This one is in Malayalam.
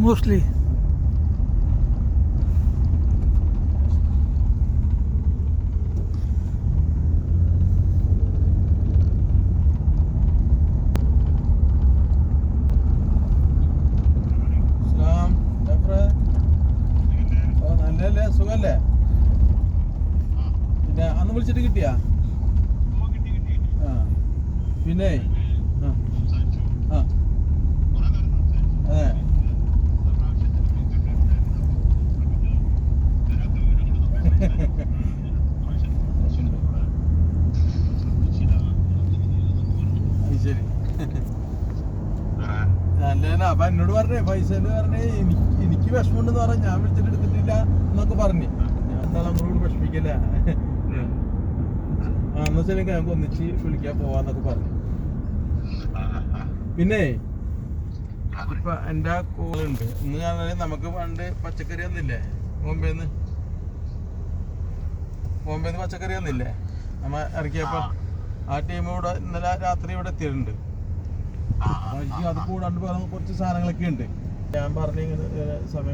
മോസ്റ്റ്ലി. നല്ലല്ലേ, സുഖല്ലേ? പിന്നെ അന്ന് വിളിച്ചിട്ട് കിട്ടിയാ? ആ പിന്നെ ആ അതെ. ശരി. അല്ലേനാ അപ്പൊ എന്നോട് പറഞ്ഞേ പൈസ പറഞ്ഞേ എനിക്ക് വിഷമമുണ്ടെന്ന് പറഞ്ഞ ഞാൻ വിളിച്ചിട്ട് എടുത്തിട്ടില്ല എന്നൊക്കെ പറഞ്ഞു. ഞാൻ എന്താ നമ്മളോട് വിഷമിക്കല്ല. ആ എന്നാ ശരി, ഞങ്ങൾക്ക് ഒന്നിച്ച് വിളിക്കാൻ പോവാന്നൊക്കെ പറഞ്ഞു. പിന്നെ ഇപ്പൊ എന്റെ കോളുണ്ട് ഇന്ന് ഞാൻ നമുക്ക് പണ്ട് പച്ചക്കറി ഒന്നില്ലേ ബോംബെന്ന് പച്ചക്കറി ഒന്നില്ലേ നമ്മ ഇറക്കിയപ്പോ ആ ടീം ഇവിടെ ഇന്നലെ രാത്രി ഇവിടെ എത്തിയിട്ടുണ്ട്. അത് കൂടാണ്ട് കുറച്ച് സാധനങ്ങളൊക്കെ ഉണ്ട്. ഞാൻ പറഞ്ഞു ഇങ്ങനെ സമയം